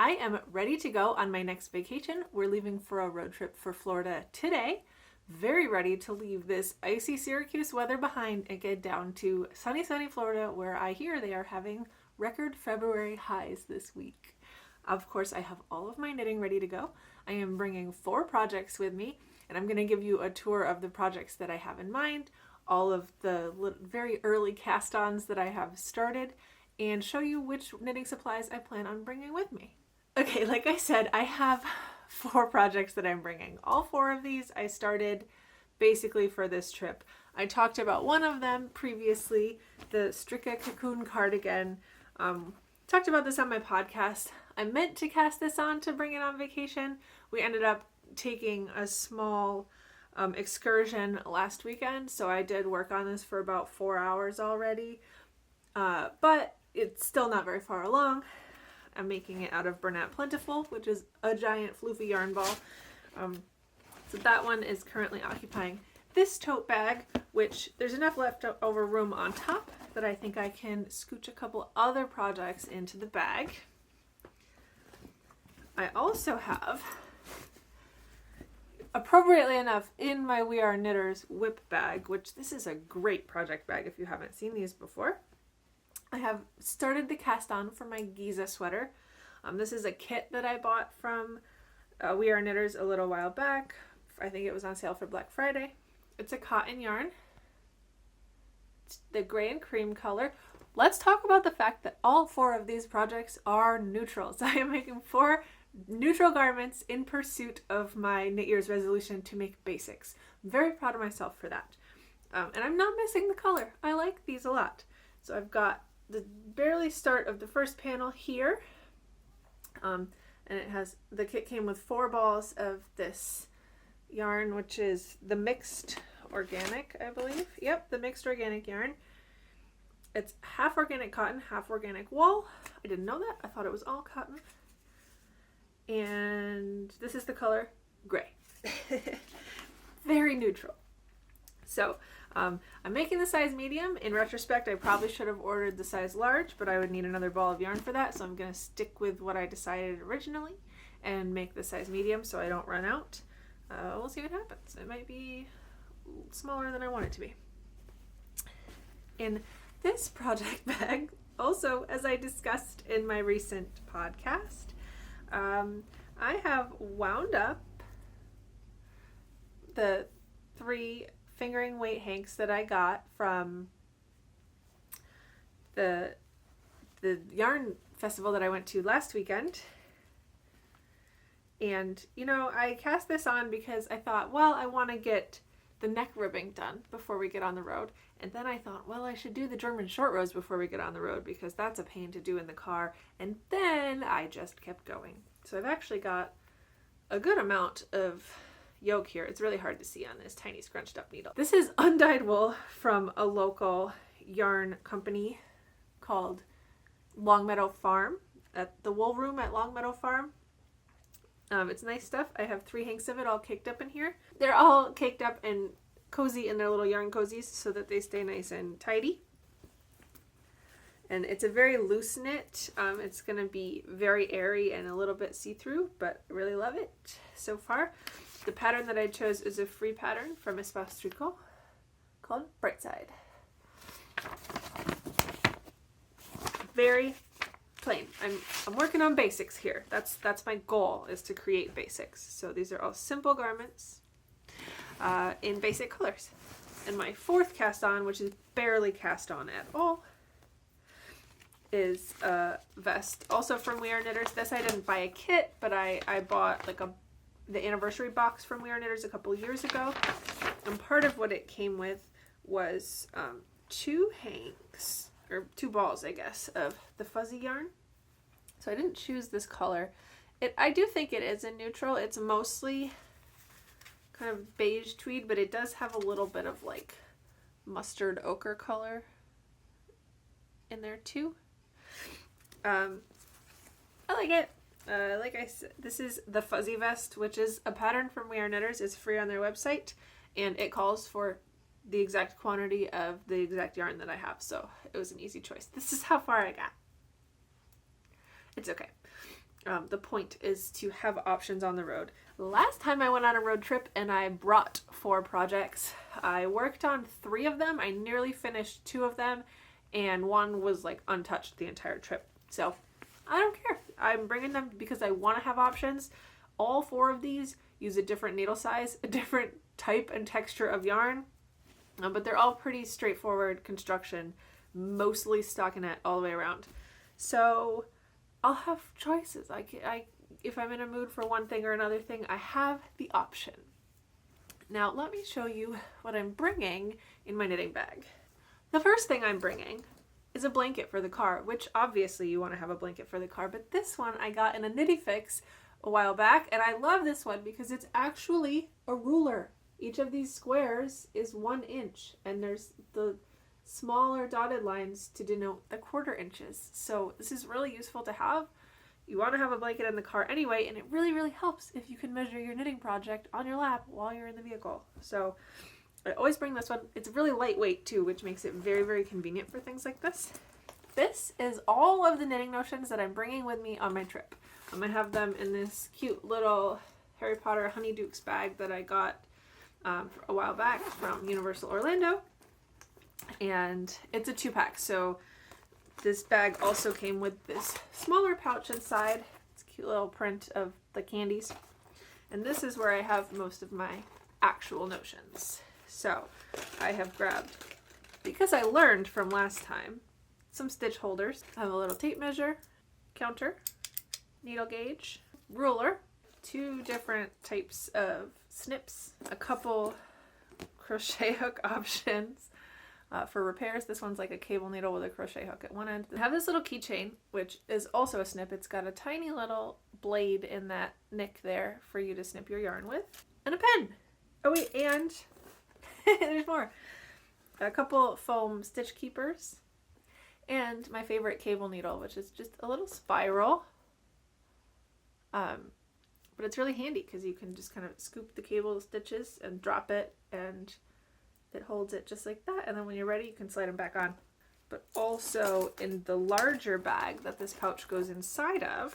I am ready to go on my next vacation. We're leaving for a road trip for Florida today. Very ready to leave this icy Syracuse weather behind and get down to sunny Florida, where I hear they are having record February highs this week. Of course, I have all of my knitting ready to go. I am bringing 4 projects with me, and I'm going to give you a tour of the projects that I have in mind, all of the very early cast-ons that I have started, and show you which knitting supplies I plan on bringing with me. Okay, like I said, I have 4 projects that I'm bringing. All 4 of these I started basically for this trip. I talked about one of them previously, the Stricka Cocoon cardigan. Talked about this on my podcast. I meant to cast this on to bring it on vacation. We ended up taking a small excursion last weekend, so I did work on this for about 4 hours already. But it's still not very far along. I'm making it out of Bernat Plentiful, which is a giant floofy yarn ball. So that one is currently occupying this tote bag, which there's enough leftover room on top that I think I can scooch a couple other projects into the bag. I also have, appropriately enough, in my We Are Knitters whip bag, which this is a great project bag if you haven't seen these before. I have started the cast on for my Giza sweater. This is a kit that I bought from We Are Knitters a little while back. I think it was on sale for Black Friday. It's a cotton yarn. It's the gray and cream color. Let's talk about the fact that all 4 of these projects are neutrals. I am making 4 neutral garments in pursuit of my Knit Year's resolution to make basics. I'm very proud of myself for that. And I'm not missing the color. I like these a lot. So I've got the barely start of the first panel here. And it has, the kit came with 4 balls of this yarn, which is the mixed organic, I believe. Yep, the mixed organic yarn. It's half organic cotton, half organic wool. I didn't know that. I thought it was all cotton. And this is the color gray. Very neutral. So I'm making the size medium. In retrospect, I probably should have ordered the size large, but I would need another ball of yarn for that. So I'm going to stick with what I decided originally and make the size medium so I don't run out. We'll see what happens. It might be smaller than I want it to be. In this project bag, also, as I discussed in my recent podcast, I have wound up the 3 fingering weight hanks that I got from the yarn festival that I went to last weekend. And, you know, I cast this on because I thought, well, I want to get the neck ribbing done before we get on the road. And then I thought, well, I should do the German short rows before we get on the road because that's a pain to do in the car. And then I just kept going. So I've actually got a good amount of yoke here. It's really hard to see on this tiny scrunched up needle. This is undyed wool from a local yarn company called Longmeadow Farm, at the Wool Room at Longmeadow Farm. It's nice stuff. I have 3 hanks of it all caked up in here. They're all caked up and cozy in their little yarn cozies so that they stay nice and tidy. And it's a very loose knit. It's going to be very airy and a little bit see-through, but I really love it so far. The pattern that I chose is a free pattern from Espace Tricot called Brightside. Very plain. I'm working on basics here. That's my goal, is to create basics. So these are all simple garments in basic colors. And my 4th cast on, which is barely cast on at all, is a vest, also from We Are Knitters. This I didn't buy a kit, but I bought like the anniversary box from We Are Knitters a couple years ago. And part of what it came with was 2 hanks, or 2 balls, I guess, of the fuzzy yarn. So I didn't choose this color. I do think it is a neutral. It's mostly kind of beige tweed, but it does have a little bit of like mustard ochre color in there too. I like it. Like I said, this is the fuzzy vest, which is a pattern from We Are Knitters. It's free on their website, and it calls for the exact quantity of the exact yarn that I have, so it was an easy choice. This is how far I got. It's okay. The point is to have options on the road. Last time I went on a road trip and I brought 4 projects, I worked on 3 of them. I nearly finished 2 of them, and 1 was like untouched the entire trip. So I don't care. I'm bringing them because I want to have options. All 4 of these use a different needle size, a different type and texture of yarn, but they're all pretty straightforward construction, mostly stockinette all the way around. So I'll have choices. If I'm in a mood for one thing or another thing, I have the option. Now let me show you what I'm bringing in my knitting bag. The first thing I'm bringing is a blanket for the car, which obviously you want to have a blanket for the car, but this one I got in a Knitty-Fix a while back, and I love this one because it's actually a ruler. Each of these squares is 1 inch, and there's the smaller dotted lines to denote the 1/4 inches. So this is really useful to have. You want to have a blanket in the car anyway, and it really, really helps if you can measure your knitting project on your lap while you're in the vehicle. So I always bring this one. It's really lightweight too, which makes it very, very convenient for things like this. This is all of the knitting notions that I'm bringing with me on my trip. I'm going to have them in this cute little Harry Potter Honeydukes bag that I got a while back from Universal Orlando. And it's a 2-pack, so this bag also came with this smaller pouch inside. It's a cute little print of the candies. And this is where I have most of my actual notions. So I have grabbed, because I learned from last time, some stitch holders. I have a little tape measure, counter, needle gauge, ruler, 2 different types of snips, a couple crochet hook options for repairs. This one's like a cable needle with a crochet hook at one end. I have this little keychain, which is also a snip. It's got a tiny little blade in that nick there for you to snip your yarn with, and a pen. Oh wait, and there's more. A couple foam stitch keepers, and my favorite cable needle, which is just a little spiral. But it's really handy because you can just kind of scoop the cable stitches and drop it, and it holds it just like that. And then when you're ready, you can slide them back on. But also in the larger bag that this pouch goes inside of,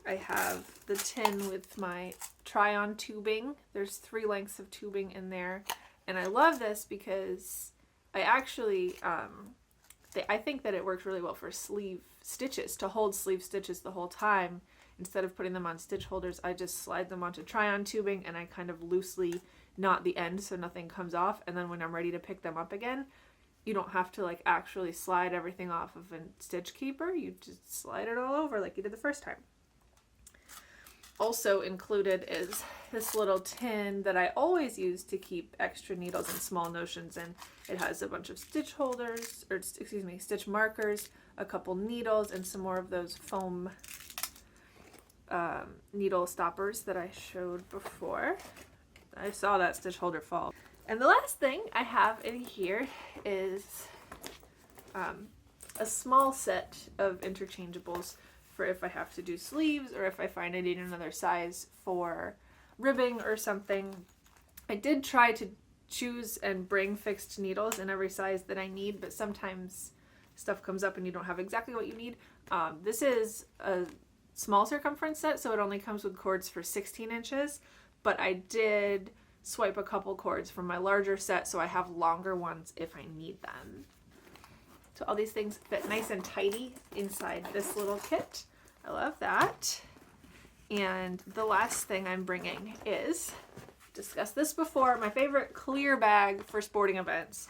I have the tin with my try-on tubing. There's 3 lengths of tubing in there. And I love this because I actually, I think that it works really well for sleeve stitches, to hold sleeve stitches the whole time. Instead of putting them on stitch holders, I just slide them onto try-on tubing, and I kind of loosely knot the end so nothing comes off. And then when I'm ready to pick them up again, you don't have to like actually slide everything off of a stitch keeper. You just slide it all over like you did the first time. Also included is this little tin that I always use to keep extra needles and small notions in. It has a bunch of stitch holders, or excuse me, stitch markers, a couple needles, and some more of those foam needle stoppers that I showed before. I saw that stitch holder fall. And the last thing I have in here is a small set of interchangeables for if I have to do sleeves, or if I find I need another size for ribbing or something. I did try to choose and bring fixed needles in every size that I need, but sometimes stuff comes up and you don't have exactly what you need. This is a small circumference set, so it only comes with cords for 16 inches, but I did swipe a couple cords from my larger set, so I have longer ones if I need them. So all these things fit nice and tidy inside this little kit. I love that. And the last thing I'm bringing is, discussed this before, my favorite clear bag for sporting events.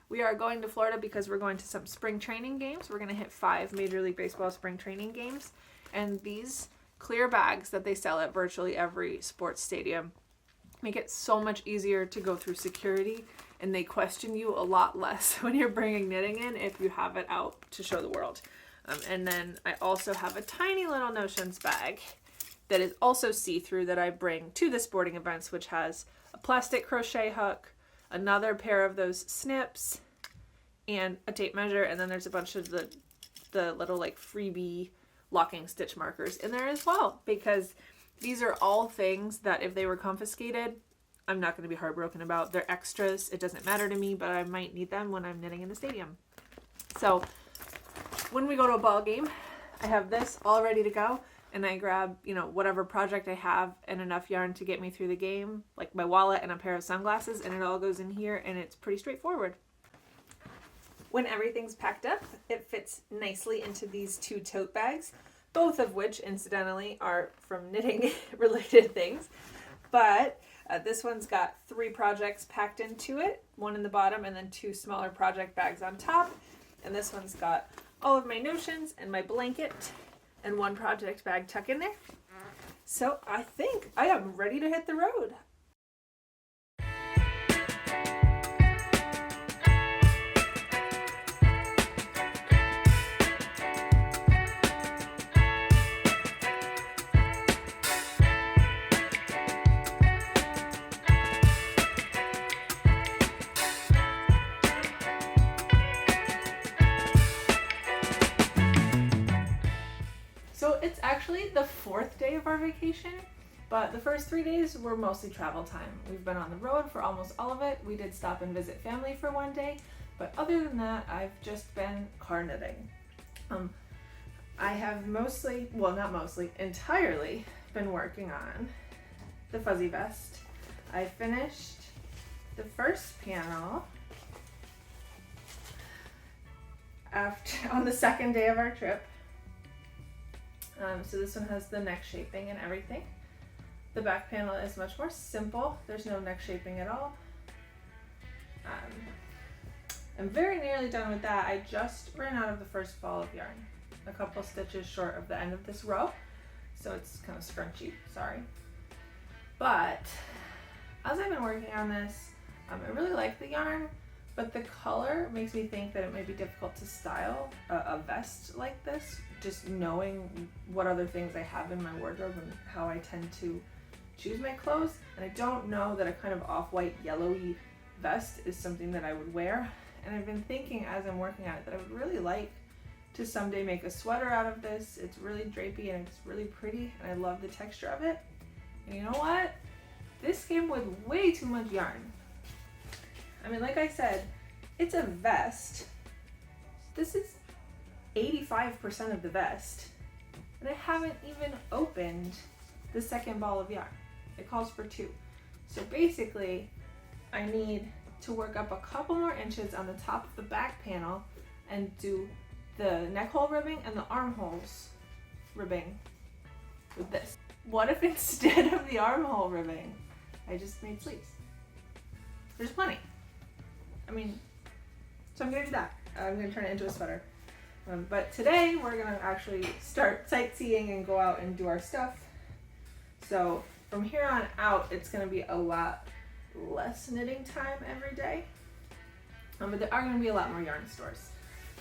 We are going to Florida because we're going to some spring training games. We're going to hit 5 Major League Baseball spring training games. And these clear bags that they sell at virtually every sports stadium make it so much easier to go through security, and they question you a lot less when you're bringing knitting in if you have it out to show the world. And then I also have a tiny little notions bag that is also see-through that I bring to the sporting events, which has a plastic crochet hook, another pair of those snips, and a tape measure, and then there's a bunch of the little like freebie locking stitch markers in there as well, because these are all things that if they were confiscated, I'm not going to be heartbroken about. They're extras. It doesn't matter to me, but I might need them when I'm knitting in the stadium. So when we go to a ball game, I have this all ready to go, and I grab, whatever project I have and enough yarn to get me through the game, like my wallet and a pair of sunglasses, and it all goes in here, and it's pretty straightforward. When everything's packed up, it fits nicely into these 2 tote bags, both of which, incidentally, are from knitting related things. But this one's got 3 projects packed into it, 1 in the bottom and then 2 smaller project bags on top. And this one's got all of my notions and my blanket and 1 project bag tucked in there. So I think I am ready to hit the road. So it's actually the 4th day of our vacation, but the first 3 days were mostly travel time. We've been on the road for almost all of it. We did stop and visit family for 1 day, but other than that, I've just been car knitting. I have entirely been working on the fuzzy vest. I finished the first panel on the 2nd day of our trip. So this one has the neck shaping and everything. The back panel is much more simple. There's no neck shaping at all. I'm very nearly done with that. I just ran out of the first ball of yarn. A couple stitches short of the end of this row. So it's kind of scrunchy, sorry. But as I've been working on this, I really like the yarn, but the color makes me think that it might be difficult to style a vest like this, just knowing what other things I have in my wardrobe and how I tend to choose my clothes. And I don't know that a kind of off-white yellowy vest is something that I would wear. And I've been thinking as I'm working on it that I would really like to someday make a sweater out of this. It's really drapey and it's really pretty, and I love the texture of it. And you know what? This came with way too much yarn. I mean, like I said, it's a vest. This is 85% of the vest, and I haven't even opened the second ball of yarn. It calls for 2. So basically, I need to work up a couple more inches on the top of the back panel and do the neck hole ribbing and the armholes ribbing with this. What if instead of the armhole ribbing, I just made sleeves? There's plenty. So I'm gonna do that. I'm gonna turn it into a sweater. But today we're gonna actually start sightseeing and go out and do our stuff. So from here on out, it's gonna be a lot less knitting time every day. But there are gonna be a lot more yarn stores.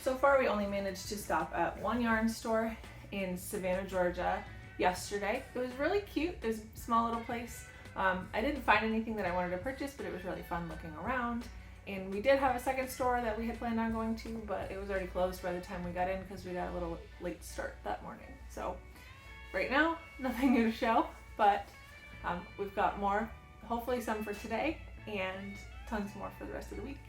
So far we only managed to stop at 1 yarn store in Savannah, Georgia yesterday. It was really cute. It was a small little place. I didn't find anything that I wanted to purchase, but it was really fun looking around. And we did have a second store that we had planned on going to, but it was already closed by the time we got in because we got a little late start that morning. So right now, nothing new to show, but we've got more, hopefully some for today, and tons more for the rest of the week.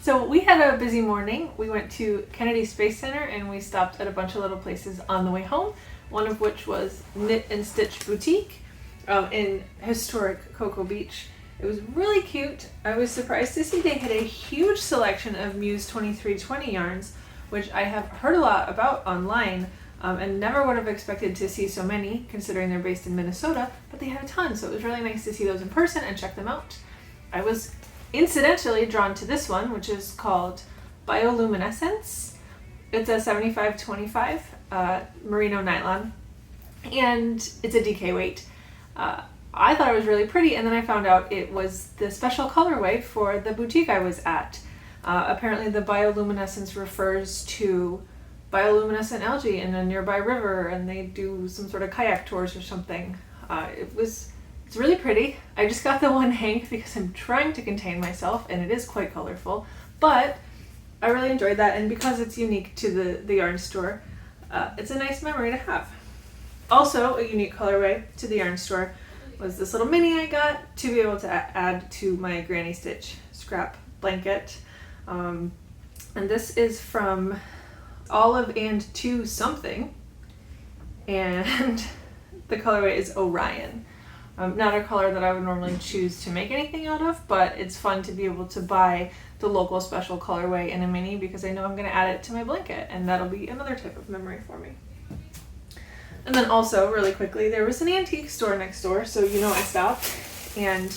So we had a busy morning. We went to Kennedy Space Center and we stopped at a bunch of little places on the way home, one of which was Knit and Stitch Boutique in historic Cocoa Beach. It was really cute. I was surprised to see they had a huge selection of Muse 2320 yarns, which I have heard a lot about online and never would have expected to see so many considering they're based in Minnesota, but they had a ton, so it was really nice to see those in person and check them out. I was incidentally drawn to this one, which is called Bioluminescence. It's a 75-25 merino nylon, and it's a DK weight. I thought it was really pretty, and then I found out it was the special colorway for the boutique I was at. Apparently the bioluminescence refers to bioluminescent algae in a nearby river, and they do some sort of kayak tours or something. It's really pretty. I just got the one hank because I'm trying to contain myself, and it is quite colorful, but I really enjoyed that, and because it's unique to the yarn store, it's a nice memory to have. Also, a unique colorway to the yarn store was this little mini I got to be able to add to my Granny Stitch scrap blanket. And this is from Olive and To Something, and the colorway is Orion. Not a color that I would normally choose to make anything out of, but it's fun to be able to buy the local special colorway in a mini because I know I'm going to add it to my blanket, and that'll be another type of memory for me. And then also, really quickly, there was an antique store next door, so you know I stopped, and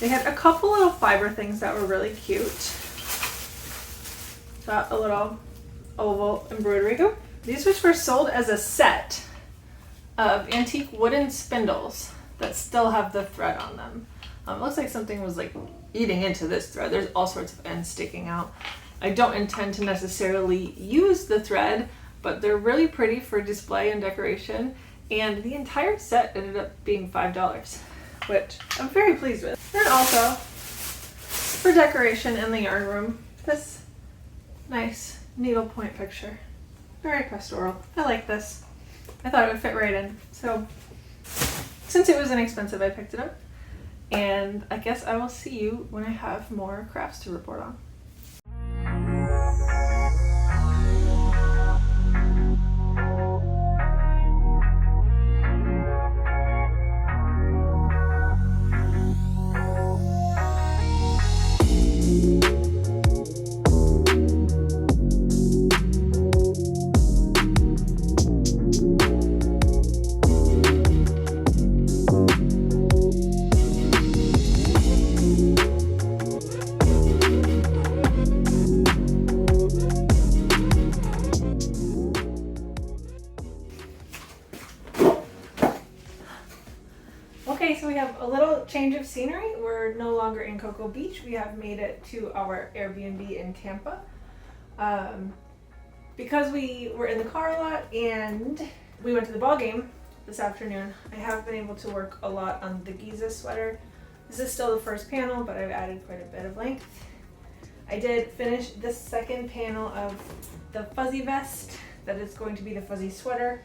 they had a couple little fiber things that were really cute. Got a little oval embroidery hoop. These were sold as a set of antique wooden spindles that still have the thread on them. It looks like something was like eating into this thread. There's all sorts of ends sticking out. I don't intend to necessarily use the thread, but they're really pretty for display and decoration, and the entire set ended up being $5, which I'm very pleased with. And also, for decoration in the yarn room, this nice needlepoint picture. Very pastoral. I like this. I thought it would fit right in. So, since it was inexpensive, I picked it up. And I guess I will see you when I have more crafts to report on. Okay, so we have a little change of scenery. We're no longer in Cocoa Beach. We have made it to our Airbnb in Tampa. Because we were in the car a lot and we went to the ball game this afternoon, I have been able to work a lot on the Giza sweater. This is still the first panel, but I've added quite a bit of length. I did finish the second panel of the fuzzy vest that is going to be the fuzzy sweater,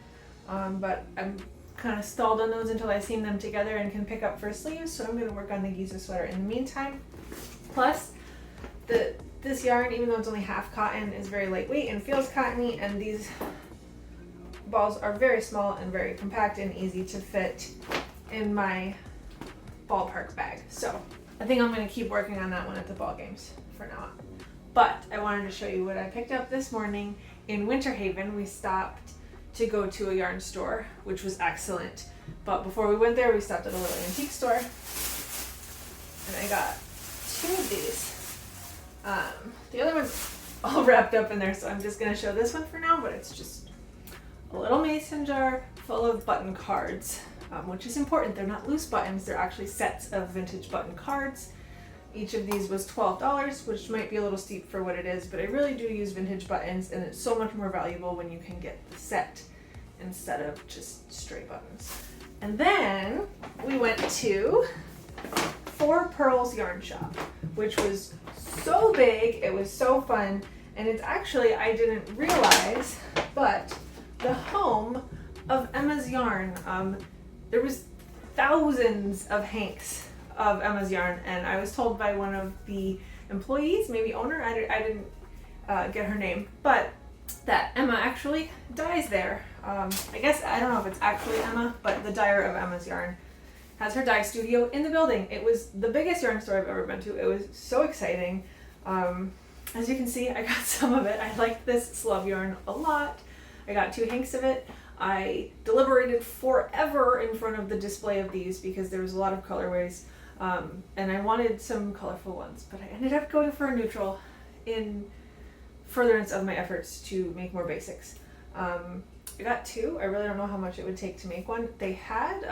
but I'm kind of stalled on those until I've seen them together and can pick up for sleeves, so I'm going to work on the Giza sweater in the meantime. Plus, this yarn, even though it's only half cotton, is very lightweight and feels cottony, and these balls are very small and very compact and easy to fit in my ballpark bag. So I think I'm going to keep working on that one at the ball games for now on. But I wanted to show you what I picked up this morning in Winter Haven. We stopped to go to a yarn store, which was excellent. But before we went there, we stopped at a little antique store, and I got two of these. The other one's all wrapped up in there, so I'm just going to show this one for now, but it's just a little mason jar full of button cards, which is important. They're not loose buttons, they're actually sets of vintage button cards. Each of these was $12, which might be a little steep for what it is, but I really do use vintage buttons, and it's so much more valuable when you can get the set instead of just stray buttons. And then we went to Four Pearls Yarn Shop, which was so big, it was so fun, and it's actually, I didn't realize, but the home of Emma's Yarn. There was thousands of hanks of Emma's Yarn, and I was told by one of the employees, maybe owner, I didn't get her name, but that Emma actually dyes there. I guess, I don't know if it's actually Emma, but the dyer of Emma's Yarn has her dye studio in the building. It was the biggest yarn store I've ever been to. It was so exciting. As you can see, I got some of it. I liked this slub yarn a lot. I got 2 hanks of it. I deliberated forever in front of the display of these because there was a lot of colorways, and I wanted some colorful ones, but I ended up going for a neutral in furtherance of my efforts to make more basics. I got 2. I really don't know how much it would take to make one. They had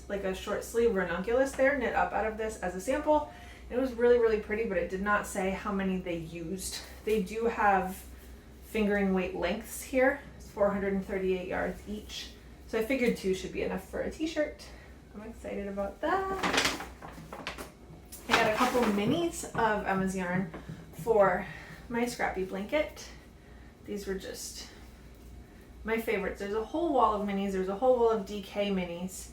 like a short sleeve ranunculus there knit up out of this as a sample. It was really, really pretty, but it did not say how many they used. They do have fingering weight lengths here. It's 438 yards each. So I figured 2 should be enough for a t-shirt. I'm excited about that. I got a couple minis of Emma's yarn for my scrappy blanket. These were just my favorites. There's a whole wall of minis. There's a whole wall of DK minis.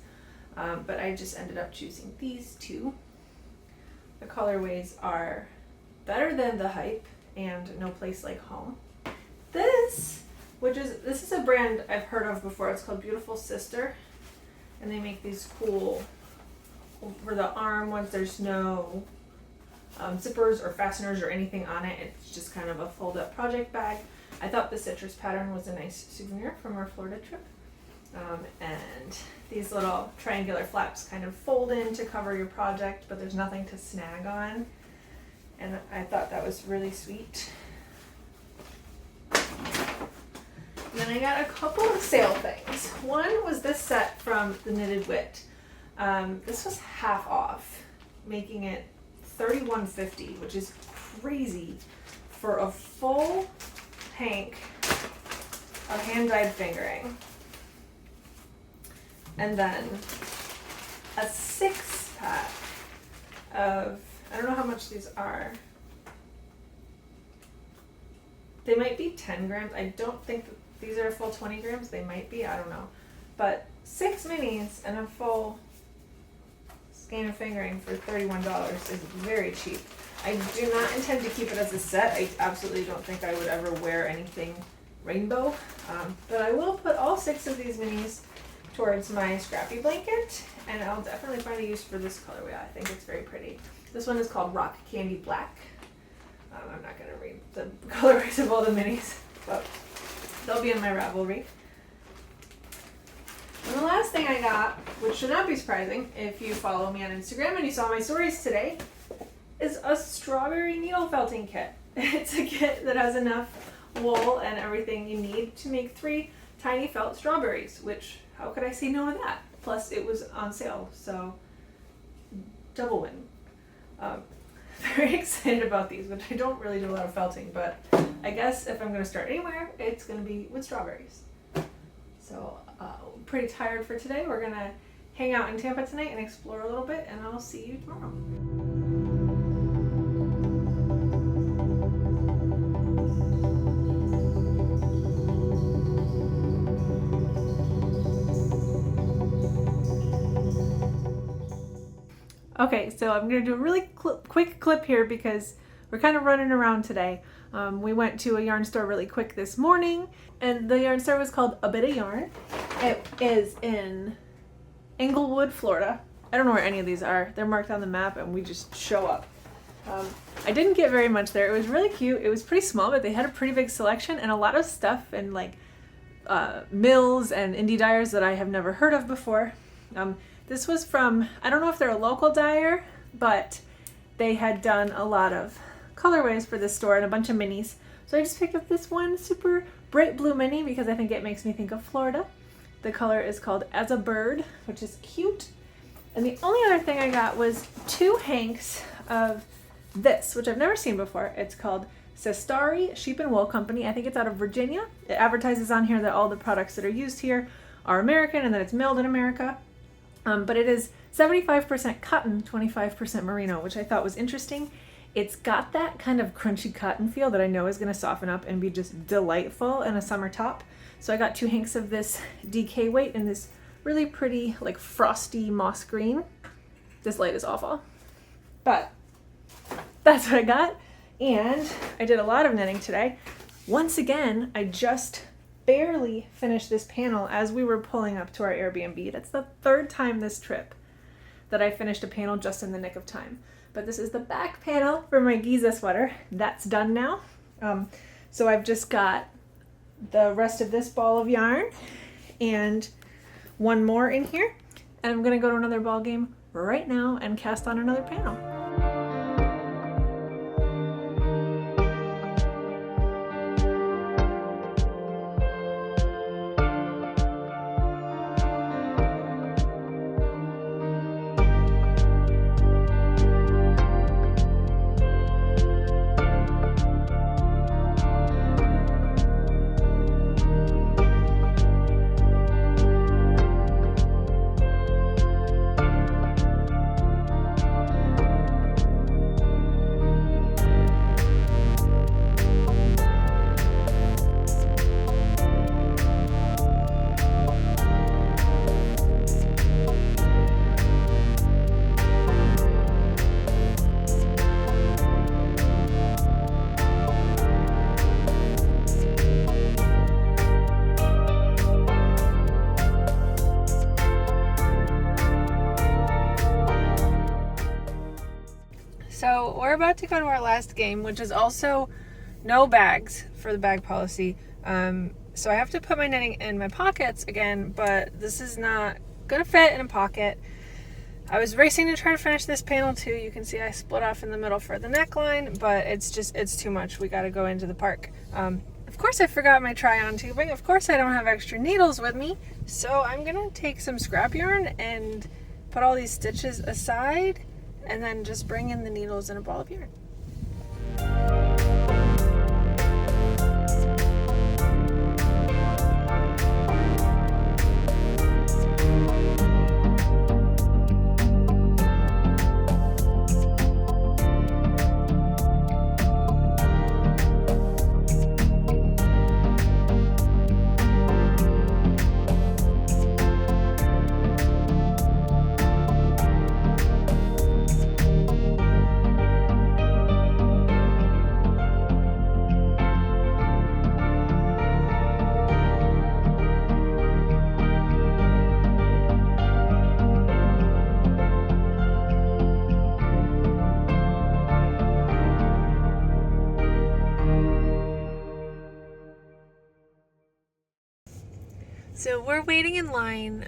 But I just ended up choosing these 2. The colorways are Better Than the Hype and No Place Like Home. This is a brand I've heard of before. It's called Beautiful Sister. And they make these cool over the arm ones. There's no zippers or fasteners or anything on it. It's just kind of a fold up project bag. I thought the citrus pattern was a nice souvenir from our Florida trip. And these little triangular flaps kind of fold in to cover your project, but there's nothing to snag on. And I thought that was really sweet. And then I got a couple of sale things. One was this set from the Knitted Wit. This was half off, making it $31.50, which is crazy for a full hank of hand-dyed fingering. And then a 6-pack of, I don't know how much these are. They might be 10 grams. I don't think that these are a full 20 grams. They might be, I don't know. But 6 minis and a full skein of fingering for $31 is very cheap. I do not intend to keep it as a set. I absolutely don't think I would ever wear anything rainbow. But I will put all 6 of these minis towards my scrappy blanket, and I'll definitely find a use for this colorway. I think it's very pretty. This one is called Rock Candy Black. I'm not going to read the colorways of all the minis, but they'll be in my Ravelry. And the last thing I got, which should not be surprising if you follow me on Instagram and you saw my stories today, is a strawberry needle felting kit. It's a kit that has enough wool and everything you need to make 3 tiny felt strawberries, which, how could I say no to that? Plus it was on sale, so double win. Very excited about these, which I don't really do a lot of felting, but I guess if I'm going to start anywhere, it's going to be with strawberries. So pretty tired for today. We're going to hang out in Tampa tonight and explore a little bit, and I'll see you tomorrow. Okay, so I'm going to do a really quick clip here because we're kind of running around today. We went to a yarn store really quick this morning, and the yarn store was called A Bit of Yarn. It is in Englewood, Florida. I don't know where any of these are. They're marked on the map, and we just show up. I didn't get very much there. It was really cute. It was pretty small, but they had a pretty big selection and a lot of stuff and like mills and indie dyers that I have never heard of before. This was from, I don't know if they're a local dyer, but they had done a lot of colorways for this store and a bunch of minis. So I just picked up this one super bright blue mini because I think it makes me think of Florida. The color is called As a Bird, which is cute. And the only other thing I got was 2 hanks of this, which I've never seen before. It's called Sestari Sheep and Wool Company. I think it's out of Virginia. It advertises on here that all the products that are used here are American and that it's milled in America. But it is 75% cotton, 25% merino, which I thought was interesting. It's got that kind of crunchy cotton feel that I know is going to soften up and be just delightful in a summer top. So I got 2 hanks of this DK weight in this really pretty, like frosty moss green. This light is awful, but that's what I got. And I did a lot of knitting today. Once again, I just barely finished this panel as we were pulling up to our Airbnb. That's the 3rd time this trip that I finished a panel just in the nick of time. But this is the back panel for my Giza sweater. That's done now. So I've just got the rest of this ball of yarn and one more in here. And I'm gonna go to another ball game right now and cast on another panel. So we're about to go to our last game, which is also no bags for the bag policy. So I have to put my knitting in my pockets again, but this is not gonna fit in a pocket. I was racing to try to finish this panel too. You can see I split off in the middle for the neckline, but it's too much. We gotta go into the park. Of course I forgot my try-on tubing. Of course I don't have extra needles with me. So I'm gonna take some scrap yarn and put all these stitches aside and then just bring in the needles and a ball of yarn. So we're waiting in line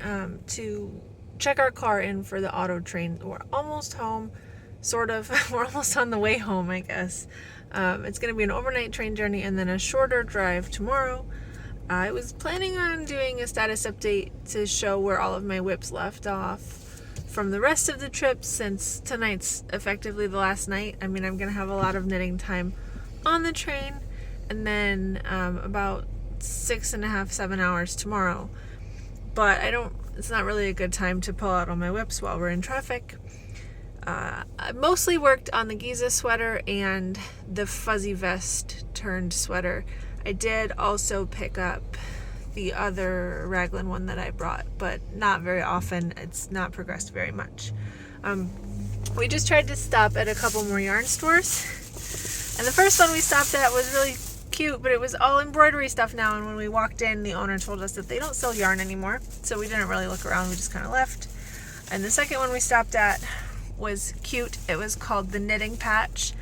to check our car in for the auto train. We're almost home, sort of. We're almost on the way home, I guess. It's going to be an overnight train journey and then a shorter drive tomorrow. I was planning on doing a status update to show where all of my whips left off from the rest of the trip, since tonight's effectively the last night. I mean, I'm going to have a lot of knitting time on the train, and then about 6.5, 7 hours tomorrow. But it's not really a good time to pull out all my whips while we're in traffic. I mostly worked on the Giza sweater and the fuzzy vest turned sweater. I did also pick up the other raglan one that I brought, but not very often. It's not progressed very much. We just tried to stop at a couple more yarn stores, and the first one we stopped at was really cute, but it was all embroidery stuff now, and when we walked in, the owner told us that they don't sell yarn anymore, so we didn't really look around. We just kind of left. And the second one we stopped at was cute. It was called the Knitting Patch.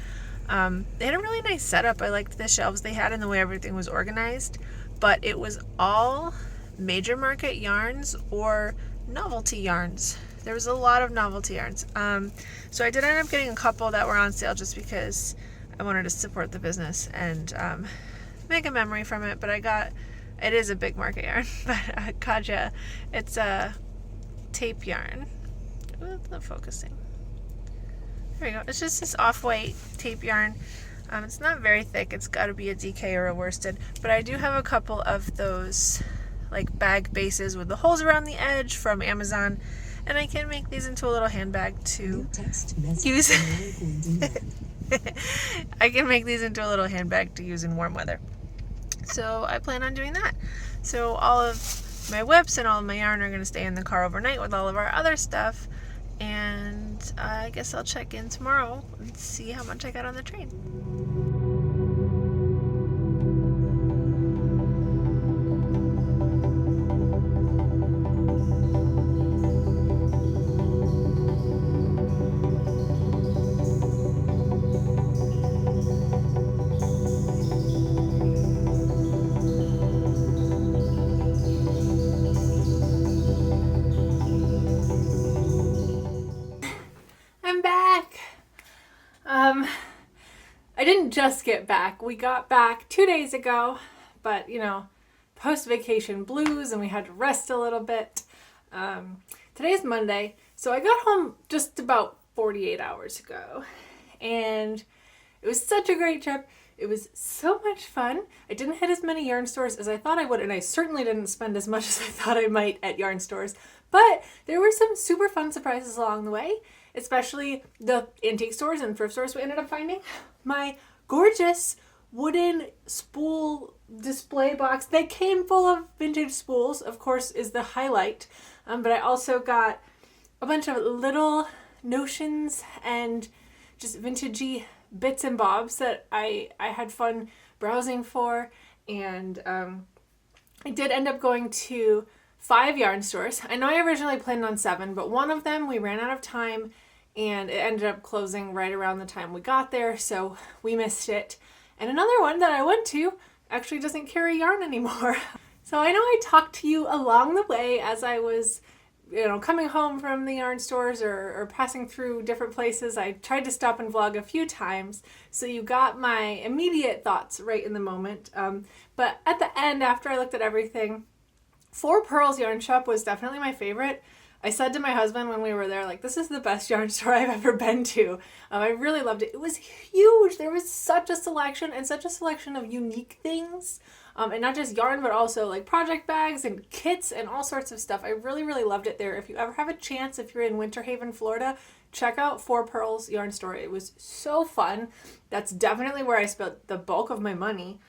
They had a really nice setup. I liked the shelves they had and the way everything was organized, but it was all major market yarns or novelty yarns. There was a lot of novelty yarns. So I did end up getting a couple that were on sale just because I wanted to support the business and make a memory from it. But it is a big market yarn, but Kaja, it's a tape yarn. Ooh, it's not focusing. There we go. It's just this off-white tape yarn. It's not very thick. It's got to be a DK or a worsted. But I do have a couple of those like bag bases with the holes around the edge from Amazon, and I can make these into a little handbag to use. I can make these into a little handbag to use in warm weather. So I plan on doing that. So all of my whips and all of my yarn are going to stay in the car overnight with all of our other stuff. And I guess I'll check in tomorrow and see how much I got on the train. I didn't just get back. We got back 2 days ago, but post-vacation blues, and we had to rest a little bit. Today's Monday, so I got home just about 48 hours ago, and it was such a great trip. It was so much fun. I didn't hit as many yarn stores as I thought I would, and I certainly didn't spend as much as I thought I might at yarn stores, but there were some super fun surprises along the way, especially the antique stores and thrift stores we ended up finding. My gorgeous wooden spool display box that came full of vintage spools, of course, is the highlight. But I also got a bunch of little notions and just vintagey bits and bobs that I had fun browsing for. And I did end up going to 5 yarn stores. I know I originally planned on 7, but one of them we ran out of time and it ended up closing right around the time we got there, so we missed it. And another one that I went to actually doesn't carry yarn anymore. So I know I talked to you along the way as I was, coming home from the yarn stores or passing through different places. I tried to stop and vlog a few times, so you got my immediate thoughts right in the moment. But at the end, after I looked at everything, Four Pearls Yarn Shop was definitely my favorite. I said to my husband when we were there, like, this is the best yarn store I've ever been to. I really loved it. It was huge. There was such a selection and such a selection of unique things. And not just yarn, but also like project bags and kits and all sorts of stuff. I really, really loved it there. If you ever have a chance, if you're in Winter Haven, Florida, check out Four Pearls Yarn Store. It was so fun. That's definitely where I spent the bulk of my money.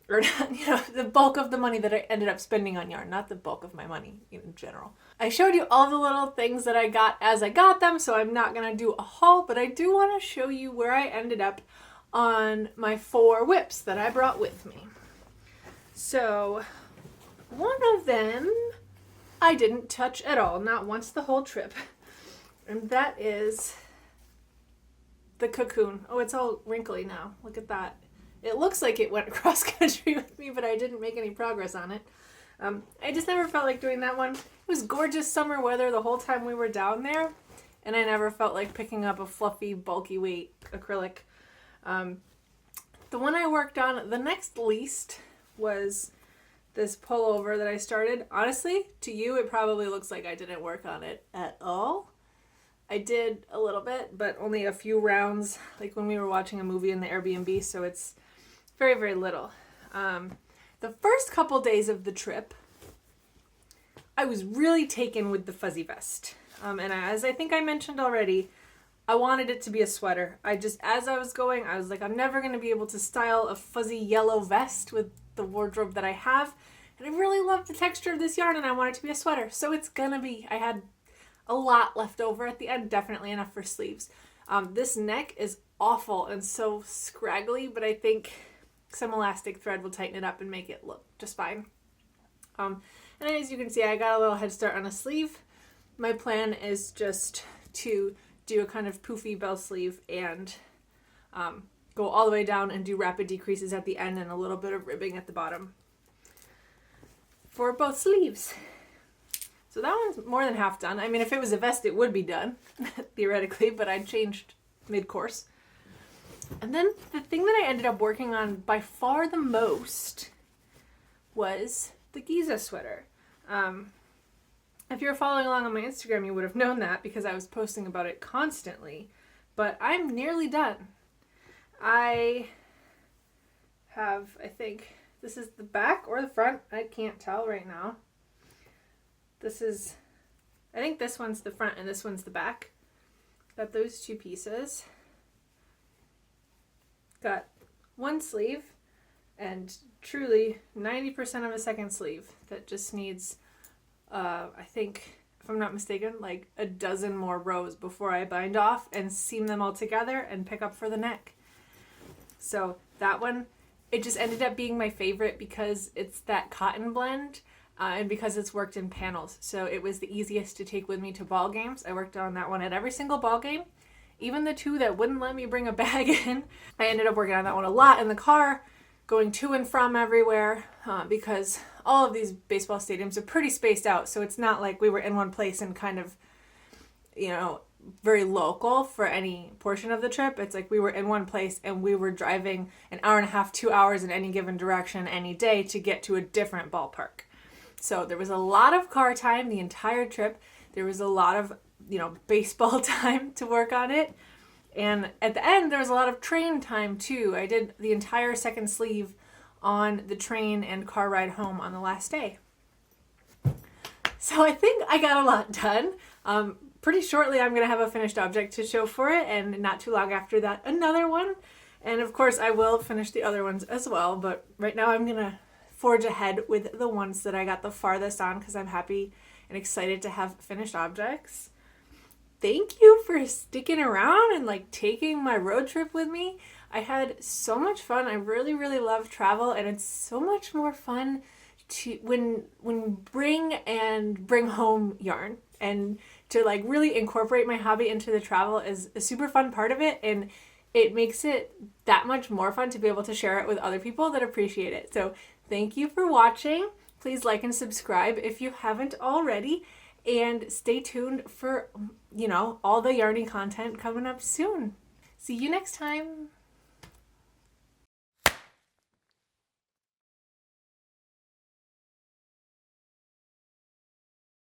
Or, the bulk of the money that I ended up spending on yarn, not the bulk of my money in general. I showed you all the little things that I got as I got them, so I'm not going to do a haul, but I do want to show you where I ended up on my 4 whips that I brought with me. So, one of them I didn't touch at all, not once the whole trip, and that is the Cocoon. Oh, it's all wrinkly now. Look at that. It looks like it went across country with me, but I didn't make any progress on it. I just never felt like doing that one. It was gorgeous summer weather the whole time we were down there, and I never felt like picking up a fluffy, bulky weight acrylic. The one I worked on the next least was this pullover that I started. Honestly, to you, it probably looks like I didn't work on it at all. I did a little bit, but only a few rounds, like when we were watching a movie in the Airbnb, so it's very, very little. The first couple days of the trip, I was really taken with the fuzzy vest. And as I think I mentioned already, I wanted it to be a sweater. As I was going, I was like, I'm never going to be able to style a fuzzy yellow vest with the wardrobe that I have. And I really love the texture of this yarn, and I want it to be a sweater. So it's gonna be. I had a lot left over at the end, definitely enough for sleeves. This neck is awful and so scraggly, but I think some elastic thread will tighten it up and make it look just fine. And as you can see, I got a little head start on a sleeve. My plan is just to do a kind of poofy bell sleeve and go all the way down and do rapid decreases at the end and a little bit of ribbing at the bottom for both sleeves. So that one's more than half done. I mean, if it was a vest, it would be done, theoretically, but I changed mid-course. And then the thing that I ended up working on by far the most was the Giza sweater. If you're following along on my Instagram, you would have known that because I was posting about it constantly. But I'm nearly done. I have, I think, this is the back or the front. I can't tell right now. I think this one's the front and this one's the back. Got those 2 pieces. Got one sleeve and truly 90% of a second sleeve that just needs, I think, if I'm not mistaken, like a dozen more rows before I bind off and seam them all together and pick up for the neck. So that one, it just ended up being my favorite because it's that cotton blend. And because it's worked in panels. So it was the easiest to take with me to ball games. I worked on that one at every single ball game. Even the 2 that wouldn't let me bring a bag in. I ended up working on that one a lot in the car, going to and from everywhere, because all of these baseball stadiums are pretty spaced out. So it's not like we were in one place and kind of, very local for any portion of the trip. It's like we were in one place and we were driving an hour and a half, 2 hours in any given direction any day to get to a different ballpark. So there was a lot of car time the entire trip. There was a lot of, baseball time to work on it. And at the end, there was a lot of train time too. I did the entire second sleeve on the train and car ride home on the last day. So I think I got a lot done. Pretty shortly, I'm going to have a finished object to show for it. And not too long after that, another one. And of course, I will finish the other ones as well. But right now, I'm going to forge ahead with the ones that I got the farthest on because I'm happy and excited to have finished objects. Thank you for sticking around and taking my road trip with me. I had so much fun. I really, really love travel, and it's so much more fun to bring home yarn, and to like really incorporate my hobby into the travel is a super fun part of it, and it makes it that much more fun to be able to share it with other people that appreciate it. So thank you for watching. Please like and subscribe if you haven't already, and stay tuned for, all the yarny content coming up soon. See you next time.